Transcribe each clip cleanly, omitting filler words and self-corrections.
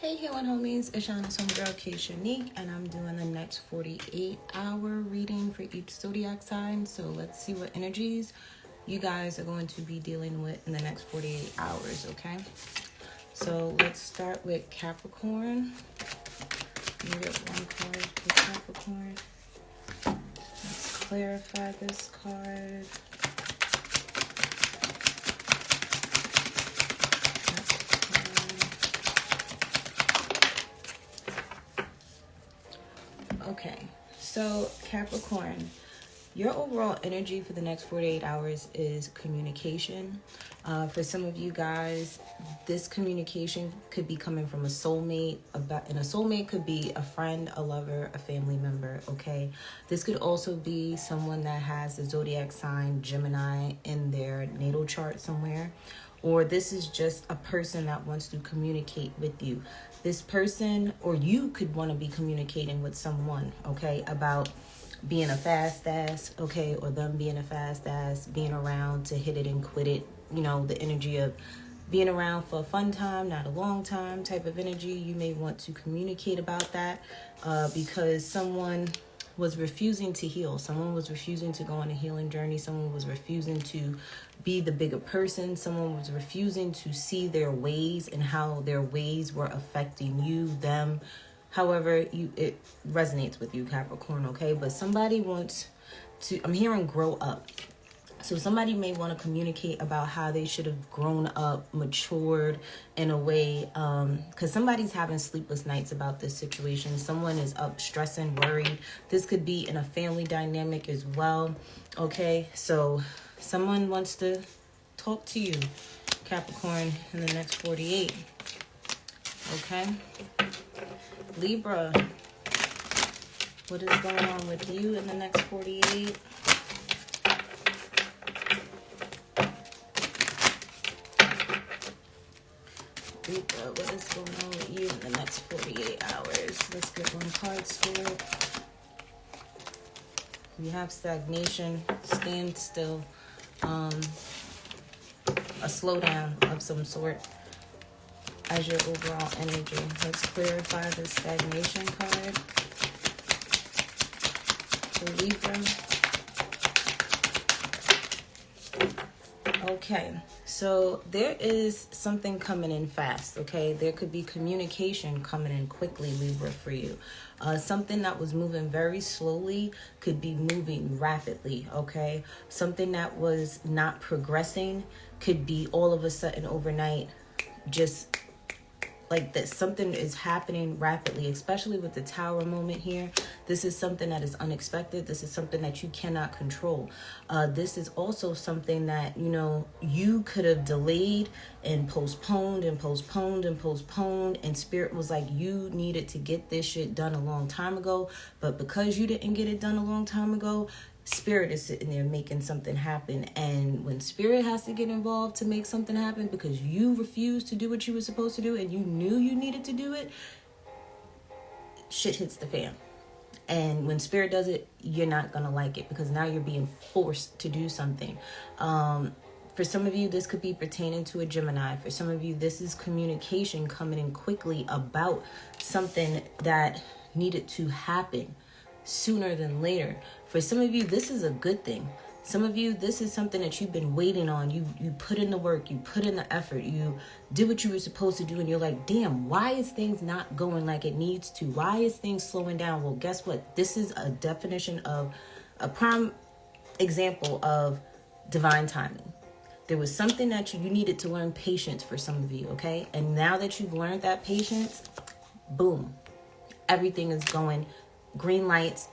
Hey homies, it's Shana's Homegirl, 𝑇ℎ𝑒 𝐻𝑜𝑚𝑒𝑔𝑖𝑟𝑙 and I'm doing the next 48-hour reading for each zodiac sign. So let's see what energies you guys are going to be dealing with in the next 48 hours, okay? So let's start with Capricorn. Let me get one card for Capricorn. Let's clarify this card. Okay, so Capricorn, your overall energy for the next 48 hours is communication. For some of you guys, this communication could be coming from a soulmate, and a soulmate could be a friend, a lover, a family member, okay? This could also be someone that has the zodiac sign Gemini in their natal chart somewhere. Or this is just a person that wants to communicate with you. This person, or you could want to be communicating with someone, okay, about being a fast ass, okay, or them being a fast ass, being around to hit it and quit it, you know, the energy of being around for a fun time, not a long time type of energy. You may want to communicate about that because someone was refusing to heal. Someone was refusing to go on a healing journey. Someone was refusing to be the bigger person. Someone was refusing to see their ways and how their ways were affecting you, them. However, it resonates with you, Capricorn, okay? But somebody wants to, I'm hearing grow up. So somebody may want to communicate about how they should have grown up, matured in a way, because somebody's having sleepless nights about this situation. Someone is up, stressing, worried. This could be in a family dynamic as well, okay? So someone wants to talk to you, Capricorn, in the next 48, okay? Libra, what is going on with you in the next 48? Libra, what is going on with you in the next 48 hours? Let's get one card, Spirit. We have stagnation, standstill, a slowdown of some sort as your overall energy. Let's clarify the stagnation card for Libra. Okay, so there is something coming in fast, okay? There could be communication coming in quickly, Libra, for you. Something that was moving very slowly could be moving rapidly, okay? Something that was not progressing could be all of a sudden overnight just like this. Something is happening rapidly, especially with the Tower moment here. This is something that is unexpected. This is something that you cannot control. This is also something that, you know, you could have delayed and postponed and postponed and postponed. And Spirit was like, you needed to get this shit done a long time ago. But because you didn't get it done a long time ago, Spirit is sitting there making something happen. And when Spirit has to get involved to make something happen because you refused to do what you were supposed to do and you knew you needed to do it, shit hits the fan. And when Spirit does it, you're not going to like it because now you're being forced to do something. For some of you, this could be pertaining to a Gemini. For some of you, this is communication coming in quickly about something that needed to happen sooner than later. For some of you, this is a good thing. Some of you, this is something that you've been waiting on. You put in the work, you put in the effort, you did what you were supposed to do, and you're like, damn, why is things not going like it needs to? Why is things slowing down? Well, guess what? This is a definition of a prime example of divine timing. There was something that you needed to learn patience for some of you, okay? And now that you've learned that patience, boom, everything is going green lights.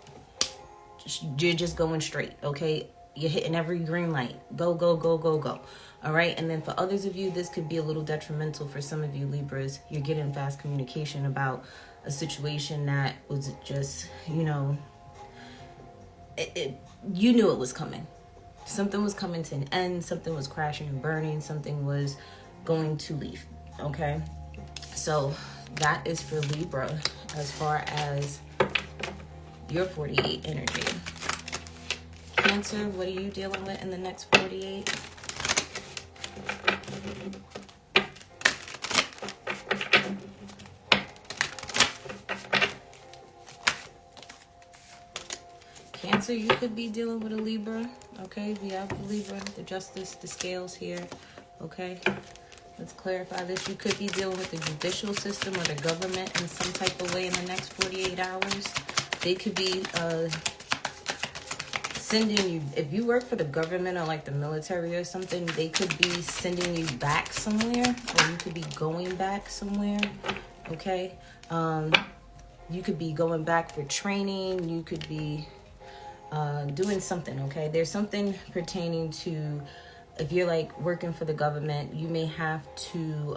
You're just going straight, okay? You're hitting every green light. Go, go, go, go, go. All right? And then for others of you, this could be a little detrimental. For some of you Libras, you're getting fast communication about a situation that was just, you know, you knew it was coming. Something was coming to an end. Something was crashing and burning. Something was going to leave, okay? So that is for Libra as far as your 48 energy. Cancer, what are you dealing with in the next 48? Cancer, you could be dealing with a Libra. Okay, we have the Libra, the Justice, the Scales here. Okay, let's clarify this. You could be dealing with the judicial system or the government in some type of way in the next 48 hours. They could be sending you, if you work for the government or like the military or something, they could be sending you back somewhere, or you could be going back somewhere. Okay, you could be going back for training. You could be doing something. Okay, there's something pertaining to, if you're like working for the government, you may have to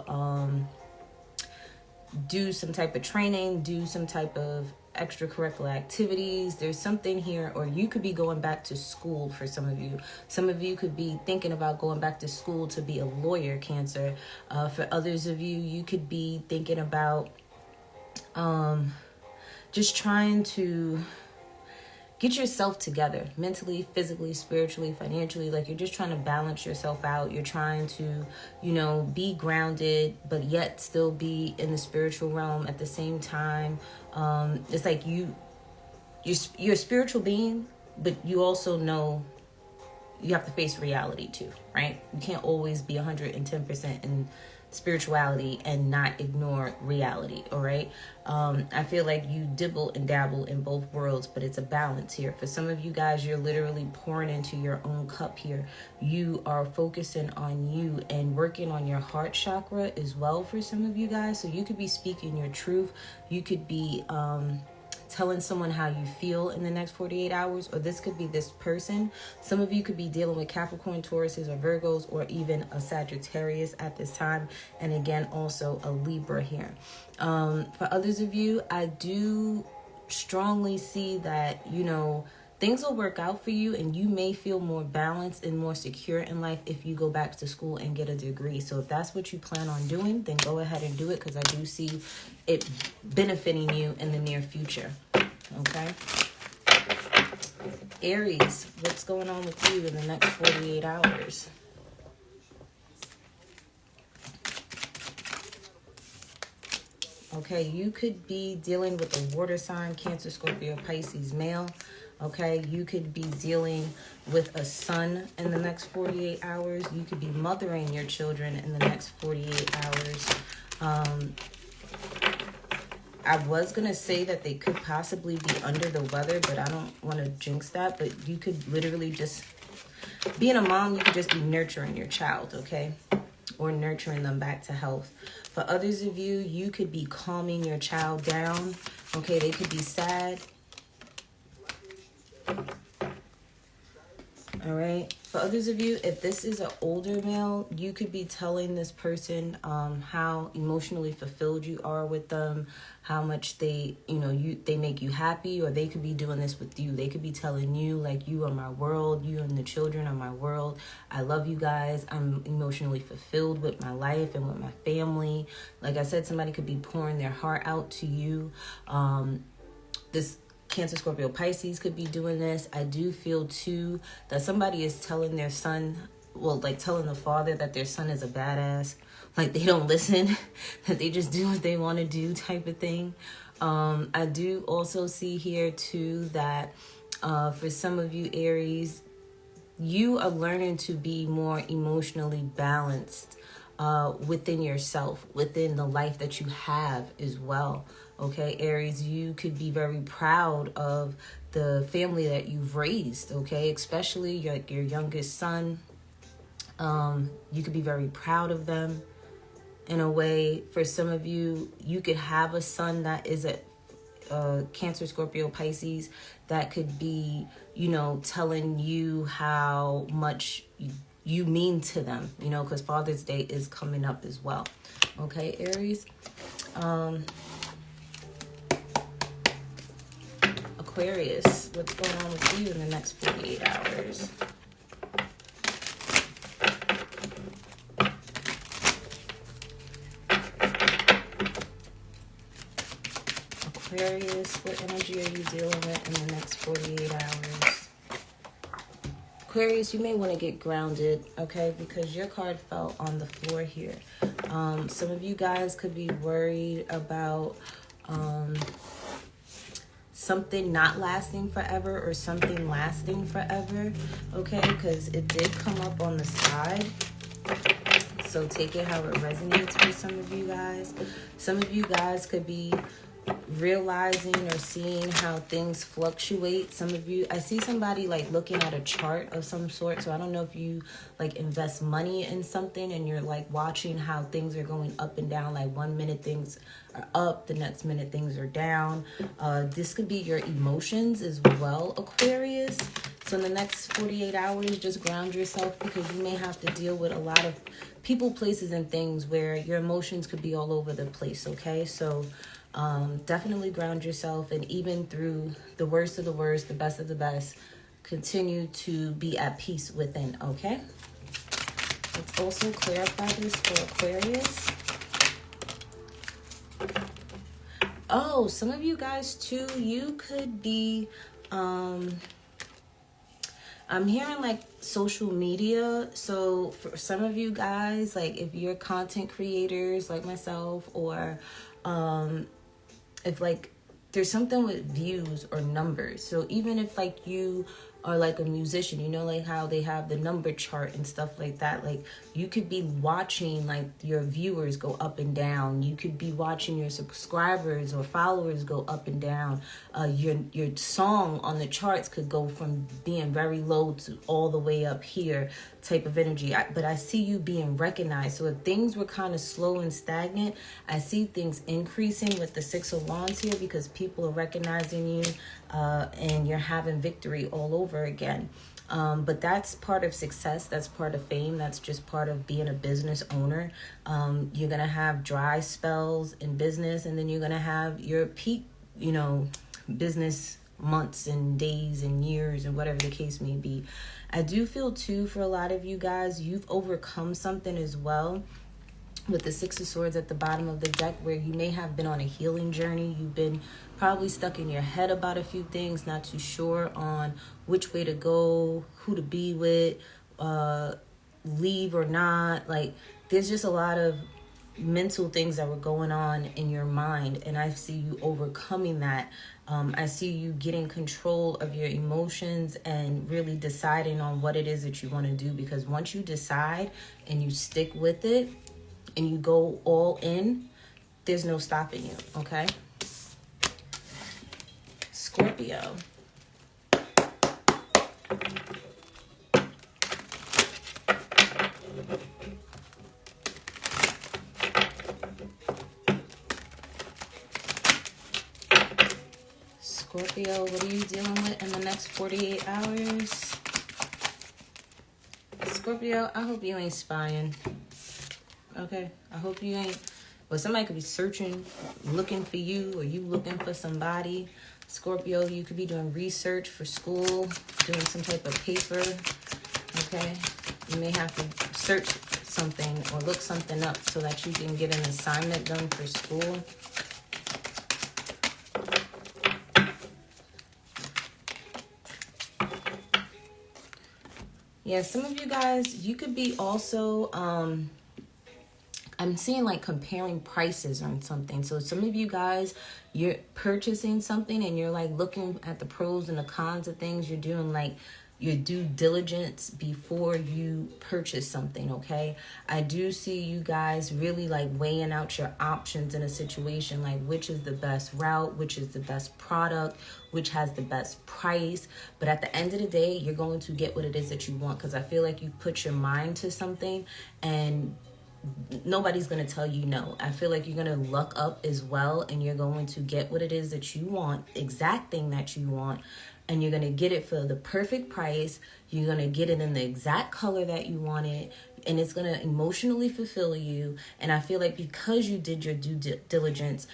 do some type of training, do some type of extracurricular activities. There's something here, or you could be going back to school for some of you. Some of you could be thinking about going back to school to be a lawyer, Cancer. For others of you, you could be thinking about just trying to get yourself together mentally, physically, spiritually, financially. Like you're just trying to balance yourself out. You're trying to, you know, be grounded, but yet still be in the spiritual realm at the same time. It's like you're a spiritual being, but you also know you have to face reality too, right? You can't always be 110% in spirituality and not ignore reality. All right. I feel like you dibble and dabble in both worlds, but it's a balance here. For some of you guys, you're literally pouring into your own cup here. You are focusing on you and working on your heart chakra as well for some of you guys. So you could be speaking your truth. You could be telling someone how you feel in the next 48 hours, or this could be this person. Some of you could be dealing with Capricorn, Tauruses, or Virgos, or even a Sagittarius at this time. And again, also a Libra here. For others of you, I do strongly see that, you know, things will work out for you, and you may feel more balanced and more secure in life if you go back to school and get a degree. So if that's what you plan on doing, then go ahead and do it, because I do see it benefiting you in the near future. Okay. Aries, what's going on with you in the next 48 hours? Okay, you could be dealing with a water sign, Cancer, Scorpio, Pisces, male. Okay, you could be dealing with a son in the next 48 hours. You could be mothering your children in the next 48 hours. I was going to say that they could possibly be under the weather, but I don't want to jinx that. But you could literally just, being a mom, you could just be nurturing your child, okay? Or nurturing them back to health. For others of you, you could be calming your child down, okay? They could be sad. All right. For others of you, if this is an older male, you could be telling this person how emotionally fulfilled you are with them, how much they, you know, they make you happy, or they could be doing this with you. They could be telling you, like, you are my world, you and the children are my world. I love you guys. I'm emotionally fulfilled with my life and with my family. Like I said, somebody could be pouring their heart out to you. This Cancer, Scorpio, Pisces could be doing this. I do feel too that somebody is telling their son, well, like telling the father that their son is a badass, like they don't listen, that they just do what they want to do type of thing. I do also see here too that for some of you Aries, you are learning to be more emotionally balanced within yourself, within the life that you have as well. Okay, Aries, you could be very proud of the family that you've raised, okay? Especially your youngest son. You could be very proud of them in a way. For some of you, you could have a son that is a Cancer, Scorpio, Pisces that could be, you know, telling you how much you mean to them, you know, because Father's Day is coming up as well. Okay, Aries. Aquarius, what's going on with you in the next 48 hours? Aquarius, what energy are you dealing with in the next 48 hours? Aquarius, you may want to get grounded, okay, because your card fell on the floor here. Some of you guys could be worried about something not lasting forever or something lasting forever, okay? Because it did come up on the side. So take it how it resonates for some of you guys. Some of you guys could be realizing or seeing how things fluctuate. Some of you, I see somebody like looking at a chart of some sort. So I don't know if you like invest money in something and you're like watching how things are going up and down. Like 1 minute things are up, the next minute things are down. This could be your emotions as well, Aquarius. So in the next 48 hours, just ground yourself, because you may have to deal with a lot of people, places, and things where your emotions could be all over the place, okay? So definitely ground yourself, and even through the worst of the worst, the best of the best, continue to be at peace within, okay? Let's also clarify this for Aquarius. Oh, some of you guys too, you could be... I'm hearing like social media. So for some of you guys, like if you're content creators like myself, or if like there's something with views or numbers. So even if like you are like a musician, you know, like how they have the number chart and stuff like that. Like you could be watching like your viewers go up and down. You could be watching your subscribers or followers go up and down. Your song on the charts could go from being very low to all the way up here type of energy. But I see you being recognized. So if things were kind of slow and stagnant, I see things increasing with the 6 of Wands here, because people are recognizing you and you're having victory all over again. But that's part of success. That's part of fame. That's just part of being a business owner. You're going to have dry spells in business, and then you're going to have your peak, you know, business months and days and years and whatever the case may be. I do feel too, for a lot of you guys, you've overcome something as well with the 6 of Swords at the bottom of the deck, where you may have been on a healing journey. You've been probably stuck in your head about a few things, not too sure on which way to go, who to be with, leave or not. Like there's just a lot of mental things that were going on in your mind, and I see you overcoming that. I see you getting control of your emotions and really deciding on what it is that you want to do, because once you decide and you stick with it and you go all in, there's no stopping you, okay? Scorpio. Scorpio, what are you dealing with in the next 48 hours? Scorpio, I hope you ain't spying. Okay? I hope you ain't... Well, somebody could be searching, looking for you, or you looking for somebody. Scorpio, you could be doing research for school, doing some type of paper. Okay? You may have to search something or look something up so that you can get an assignment done for school. Yeah, some of you guys, you could be also, I'm seeing like comparing prices on something. So some of you guys, you're purchasing something and you're like looking at the pros and the cons of things. You're doing like your due diligence before you purchase something, okay? I do see you guys really like weighing out your options in a situation, like which is the best route, which is the best product, which has the best price. But at the end of the day, you're going to get what it is that you want, because I feel like you put your mind to something and nobody's going to tell you no. I feel like you're going to luck up as well, and you're going to get what it is that you want, exact thing that you want, and you're going to get it for the perfect price. You're going to get it in the exact color that you want it, and it's going to emotionally fulfill you. And I feel like because you did your due diligence,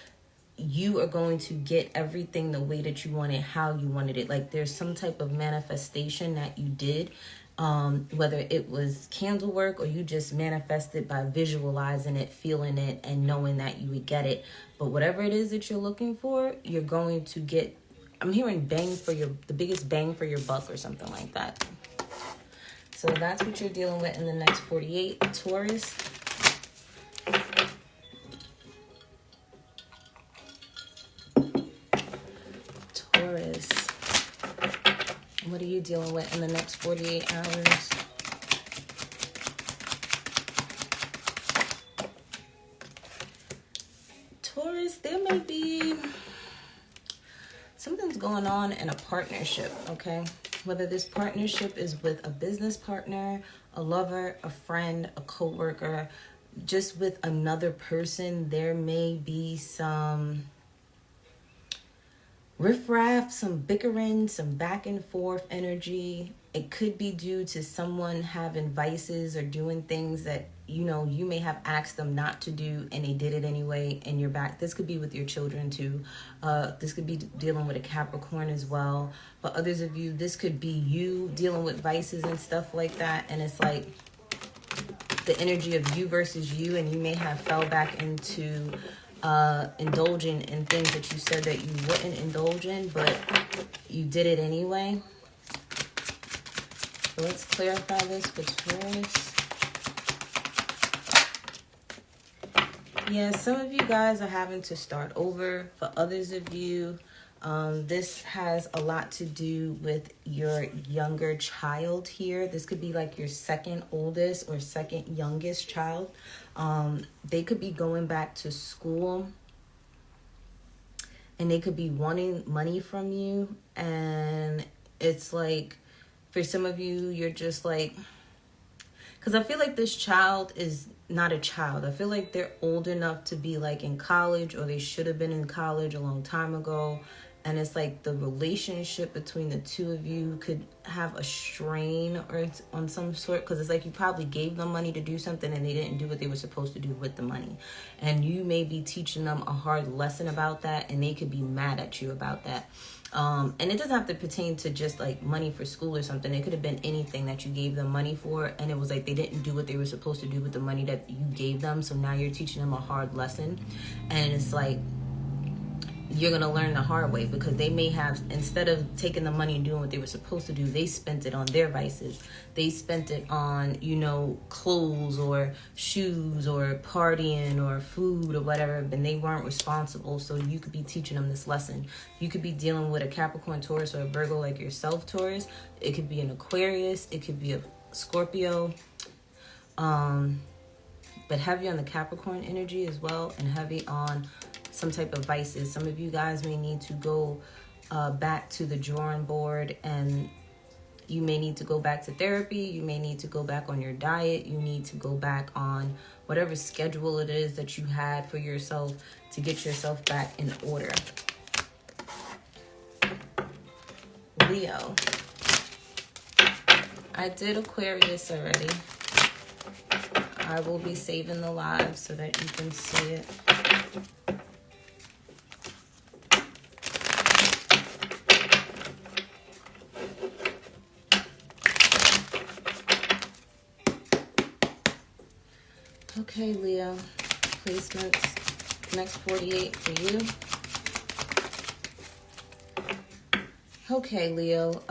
you are going to get everything the way that you want it, how you wanted it. Like there's some type of manifestation that you did, whether it was candle work or you just manifested by visualizing it, feeling it, and knowing that you would get it. But whatever it is that you're looking for, you're going to get. I'm hearing the biggest bang for your buck or something like that. So that's what you're dealing with in the next 48, Taurus. What are you dealing with in the next 48 hours? Taurus, there may be something's going on in a partnership, okay? Whether this partnership is with a business partner, a lover, a friend, a co-worker, just with another person, there may be some riffraff, some bickering, some back and forth energy. It could be due to someone having vices or doing things that, you know, you may have asked them not to do and they did it anyway, and you're back. This could be with your children too. This could be dealing with a Capricorn as well. But others of you, this could be you dealing with vices and stuff like that. And it's like the energy of you versus you, and you may have fell back into indulging in things that you said that you wouldn't indulge in, but you did it anyway. So let's clarify this for Taurus. Yeah, some of you guys are having to start over. For others of you, this has a lot to do with your younger child here. This could be like your second oldest or second youngest child. They could be going back to school and they could be wanting money from you. And it's like, for some of you, you're just like, because I feel like this child is not a child. I feel like they're old enough to be like in college, or they should have been in college a long time ago. And it's like the relationship between the two of you could have a strain or on some sort, because it's like you probably gave them money to do something and they didn't do what they were supposed to do with the money. And you may be teaching them a hard lesson about that, and they could be mad at you about that. And it doesn't have to pertain to just like money for school or something. It could have been anything that you gave them money for, and it was like they didn't do what they were supposed to do with the money that you gave them. So now you're teaching them a hard lesson, and it's like you're going to learn the hard way, because they may have, instead of taking the money and doing what they were supposed to do, they spent it on their vices. They spent it on, you know, clothes or shoes or partying or food or whatever, and they weren't responsible. So you could be teaching them this lesson. You could be dealing with a Capricorn, Taurus, or a Virgo like yourself, Taurus. It could be an Aquarius. It could be a Scorpio. But heavy on the Capricorn energy as well, and heavy on some type of vices. Some of you guys may need to go back to the drawing board, and you may need to go back to therapy. You may need to go back on your diet. You need to go back on whatever schedule it is that you had for yourself to get yourself back in order. Leo. I did Aquarius already. I will be saving the live so that you can see it. Okay, Leo, placements, next 48 for you. Okay, Leo,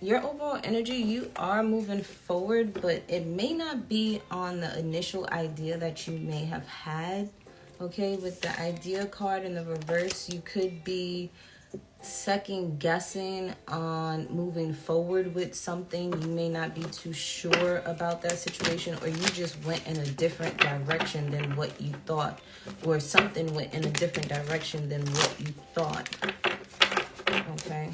your overall energy, you are moving forward, but it may not be on the initial idea that you may have had. Okay, with the idea card in the reverse, you could be second guessing on moving forward with something. You may not be too sure about that situation, or you just went in a different direction than what you thought, or something went in a different direction than what you thought. Okay.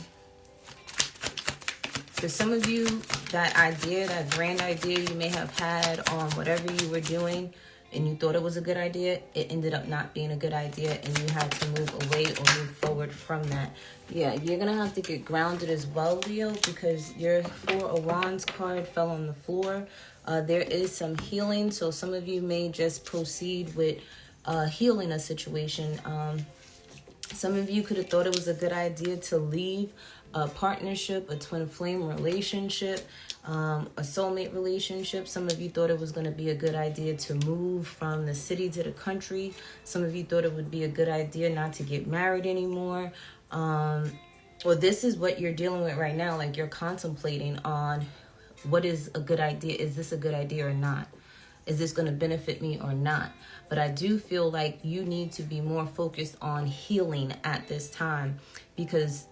For some of you, that idea, that grand idea you may have had on whatever you were doing, and you thought it was a good idea, it ended up not being a good idea, and you had to move away or move forward from that. Yeah, you're going to have to get grounded as well, Leo, because your Four of Wands card fell on the floor. There is some healing, so some of you may just proceed with healing a situation. Some of you could have thought it was a good idea to leave a partnership, a twin flame relationship, a soulmate relationship. Some of you thought it was going to be a good idea to move from the city to the country. Some of you thought it would be a good idea not to get married anymore. Well, this is what you're dealing with right now. Like, you're contemplating on what is a good idea. Is this a good idea or not? Is this going to benefit me or not? But I do feel like you need to be more focused on healing at this time, because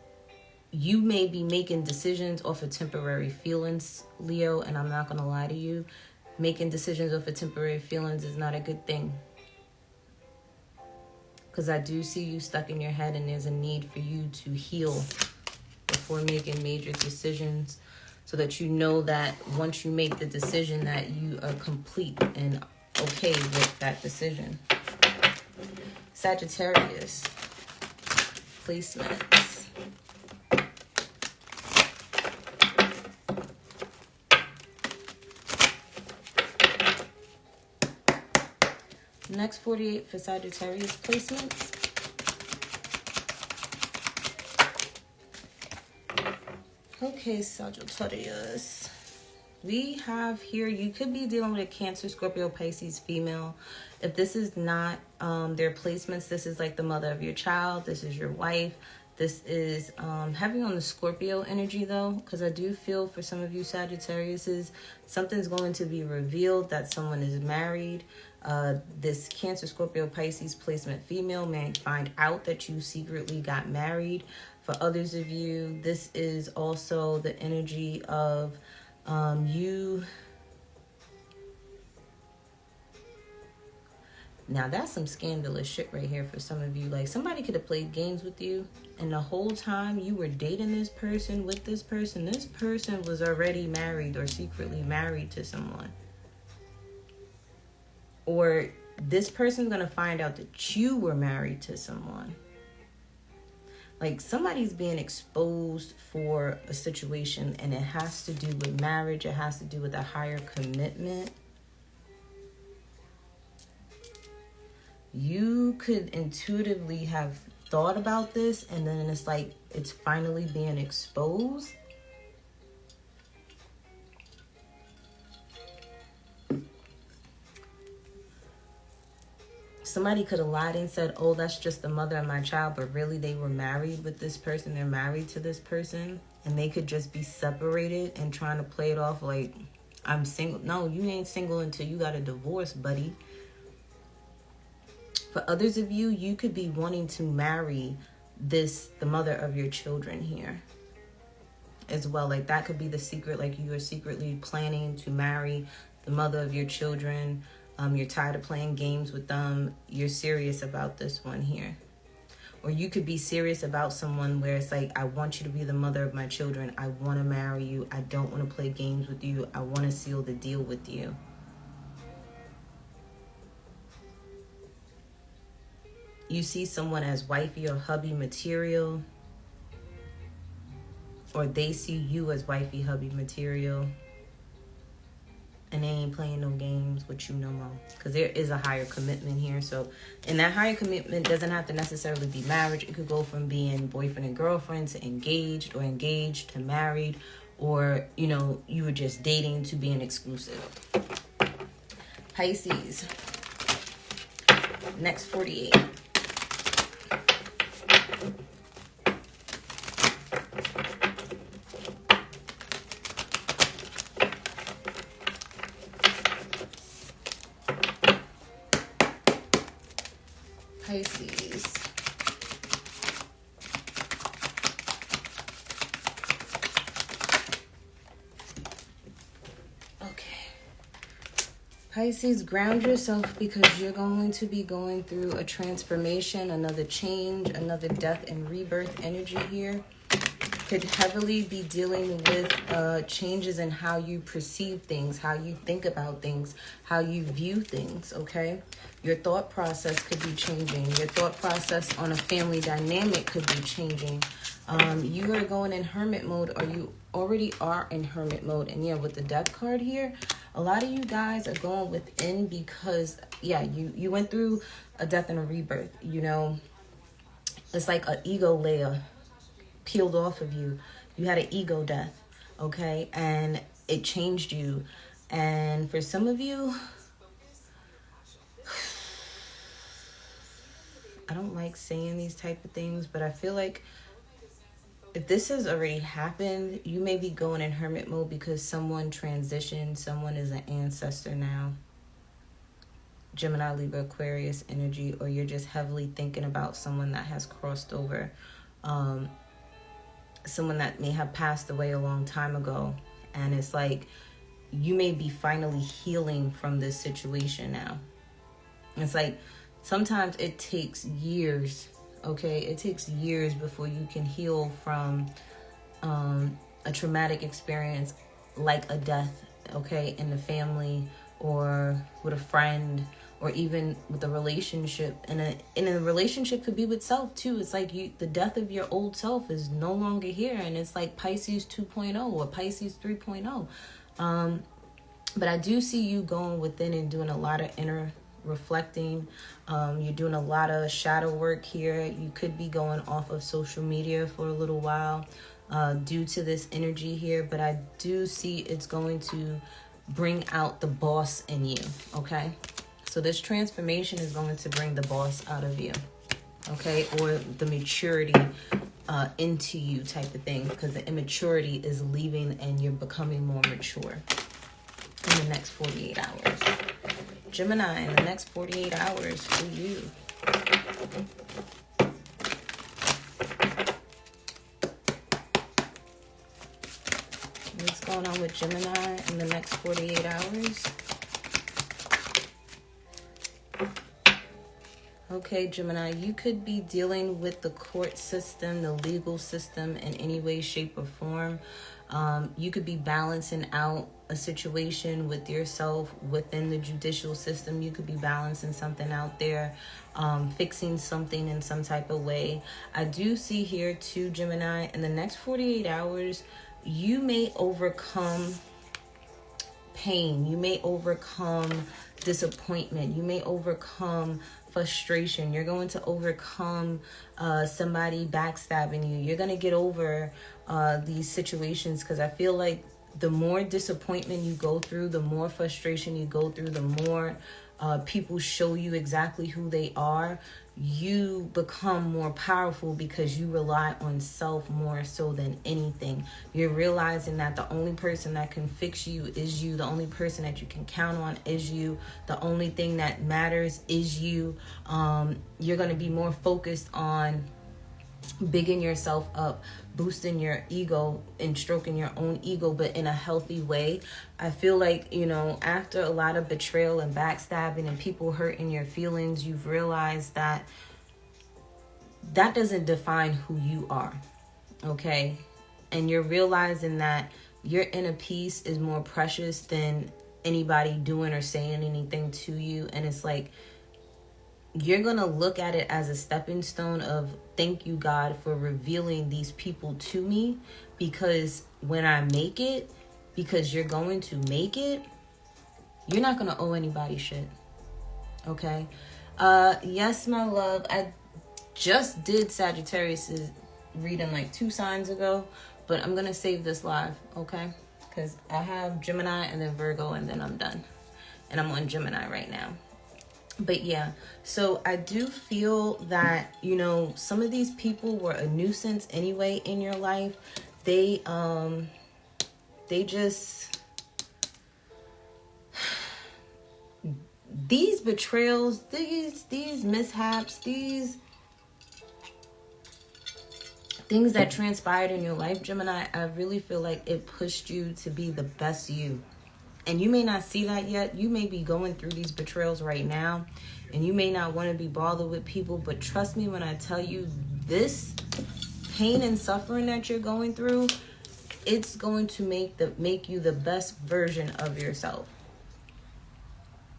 you may be making decisions off of temporary feelings, Leo, and I'm not going to lie to you. Making decisions off of temporary feelings is not a good thing. Because I do see you stuck in your head, and there's a need for you to heal before making major decisions, so that you know that once you make the decision that you are complete and okay with that decision. Sagittarius placements. Next 48 for Sagittarius placements. Okay, Sagittarius. We have here, you could be dealing with a Cancer, Scorpio, Pisces female. If this is not their placements, this is like the mother of your child. This is your wife. This is heavy on the Scorpio energy, though, because I do feel for some of you Sagittariuses, something's going to be revealed that someone is married. This Cancer, Scorpio, Pisces placement female may find out that you secretly got married. For others of you, this is also the energy of you. Now that's some scandalous shit right here for some of you. Like, somebody could have played games with you, and the whole time you were dating this person, with this person was already married or secretly married to someone. Or this person's going to find out that you were married to someone. Like, somebody's being exposed for a situation, and it has to do with marriage. It has to do with a higher commitment. You could intuitively have thought about this, and then it's like it's finally being exposed. Somebody could have lied and said, oh, that's just the mother of my child, but really they were married with this person. They're married to this person, and they could just be separated and trying to play it off like, I'm single. No, you ain't single until you got a divorce, buddy. For others of you, you could be wanting to marry the mother of your children here as well. Like, that could be the secret. Like, you are secretly planning to marry the mother of your children. You're tired of playing games with them. You're serious about this one here. Or you could be serious about someone where it's like, I want you to be the mother of my children. I want to marry you. I don't want to play games with you. I want to seal the deal with you. You see someone as wifey or hubby material. Or they see you as wifey, hubby material. And they ain't playing no games with you no more. Because there is a higher commitment here. So, and that higher commitment doesn't have to necessarily be marriage. It could go from being boyfriend and girlfriend to engaged, or engaged to married. Or, you know, you were just dating to being exclusive. Pisces. Next 48. Pisces. Okay. Pisces, ground yourself, because you're going to be going through a transformation, another change, another death and rebirth energy here. Could heavily be dealing with changes in how you perceive things, how you think about things, how you view things, okay? Your thought process could be changing. Your thought process on a family dynamic could be changing. You are going in hermit mode, or you already are in hermit mode. And yeah, with the death card here, a lot of you guys are going within because, yeah, you went through a death and a rebirth. You know, it's like an ego layer peeled off of you. You had an ego death, okay? And it changed you. And for some of you, I don't like saying these type of things, but I feel like if this has already happened, you may be going in hermit mode because someone transitioned. Someone is an ancestor now. Gemini, Libra, Aquarius energy. Or you're just heavily thinking about someone that has crossed over. someone that may have passed away a long time ago. And it's like you may be finally healing from this situation now. It's like sometimes it takes years, okay? It takes years before you can heal from a traumatic experience like a death, okay, in the family or with a friend or even with a relationship. And a relationship could be with self too. It's like the death of your old self is no longer here, and it's like Pisces 2.0 or Pisces 3.0. But I do see you going within and doing a lot of inner reflecting. You're doing a lot of shadow work here. You could be going off of social media for a little while due to this energy here, but I do see it's going to bring out the boss in you, okay? So this transformation is going to bring the boss out of you, okay? Or the maturity into you type of thing, because the immaturity is leaving and you're becoming more mature in the next 48 hours. Gemini, in the next 48 hours for you. What's going on with Gemini in the next 48 hours? Okay, Gemini, you could be dealing with the court system, the legal system in any way, shape, or form. You could be balancing out a situation with yourself within the judicial system. You could be balancing something out there, fixing something in some type of way. I do see here too, Gemini, in the next 48 hours, you may overcome pain. You may overcome disappointment. You may overcome frustration. You're going to overcome somebody backstabbing you. You're going to get over these situations, because I feel like the more disappointment you go through, the more frustration you go through, the more people show you exactly who they are, you become more powerful because you rely on self more so than anything. You're realizing that the only person that can fix you is you. The only person that you can count on is you. The only thing that matters is you. You're going to be more focused on bigging yourself up, boosting your ego and stroking your own ego, but in a healthy way. I feel like, after a lot of betrayal and backstabbing and people hurting your feelings, you've realized that that doesn't define who you are, okay? And you're realizing that your inner peace is more precious than anybody doing or saying anything to you. And it's like, you're going to look at it as a stepping stone of thank you, God, for revealing these people to me, because when I make it, because you're going to make it, you're not going to owe anybody shit. Okay? Yes, my love. I just did Sagittarius' reading like 2 signs ago, but I'm going to save this live, okay? Because I have Gemini and then Virgo and then I'm done. And I'm on Gemini right now. But yeah, so I do feel that, some of these people were a nuisance anyway in your life. They just, these betrayals, these mishaps, these things that transpired in your life, Gemini, I really feel like it pushed you to be the best you. And you may not see that yet. You may be going through these betrayals right now, and you may not want to be bothered with people, but trust me when I tell you, this pain and suffering that you're going through, it's going to make you the best version of yourself.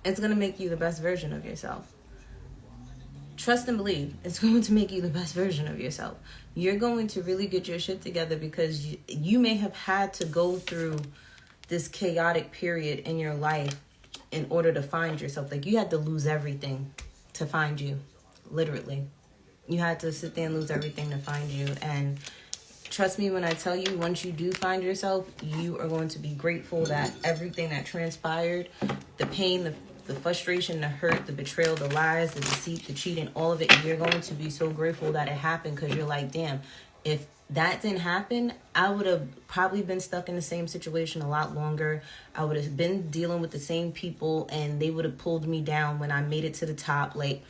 It's going to make you the best version of yourself. Trust and believe. It's going to make you the best version of yourself. You're going to really get your shit together, because you may have had to go through this chaotic period in your life in order to find yourself. Like, you had to lose everything to find you. Literally. You had to sit there and lose everything to find you. And trust me when I tell you, once you do find yourself, you are going to be grateful that everything that transpired, the pain, the frustration, the hurt, the betrayal, the lies, the deceit, the cheating, all of it, you're going to be so grateful that it happened, because you're like, damn, if that didn't happen, I would have probably been stuck in the same situation a lot longer. I would have been dealing with the same people, and they would have pulled me down when I made it to the top. Like,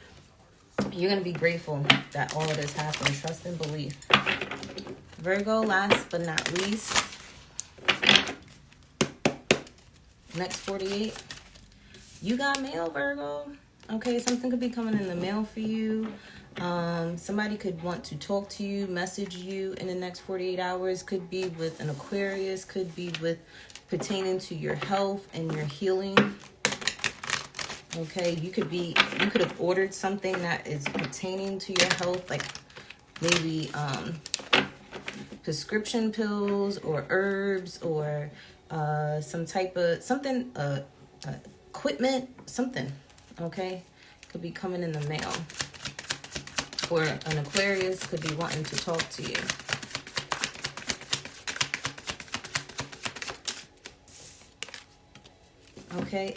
You're going to be grateful that all of this happened. Trust and belief. Virgo, last but not least. Next 48. You got mail, Virgo. Okay, something could be coming in the mail for you. Somebody could want to talk to you, message you in the next 48 hours. Could be with an Aquarius. Could be with pertaining to your health and your healing. Okay, you could have ordered something that is pertaining to your health, like maybe prescription pills or herbs or some type of something, equipment, something. Okay, could be coming in the mail. Or an Aquarius could be wanting to talk to you. Okay,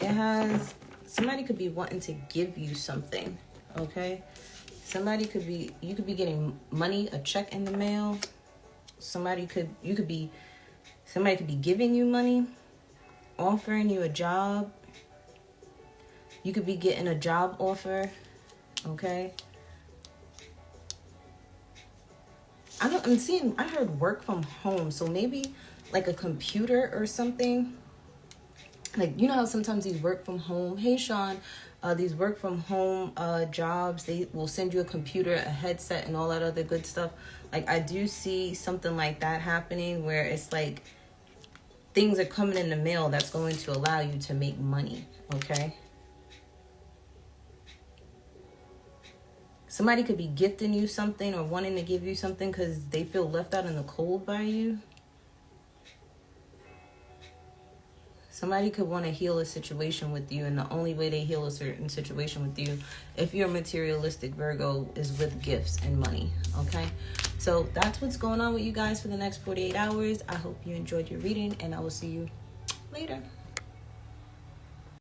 somebody could be wanting to give you something. Okay, you could be getting money, a check in the mail. Somebody could be giving you money, offering you a job. You could be getting a job offer. Okay. I heard work from home, so maybe like a computer or something. Like, you know how sometimes these work from home, hey Sean, these work from home jobs, they will send you a computer, a headset, and all that other good stuff. Like, I do see something like that happening where it's like things are coming in the mail that's going to allow you to make money, okay? Somebody could be gifting you something or wanting to give you something because they feel left out in the cold by you. Somebody could want to heal a situation with you, and the only way they heal a certain situation with you, if you're materialistic Virgo, is with gifts and money, okay? So that's what's going on with you guys for the next 48 hours. I hope you enjoyed your reading, and I will see you later.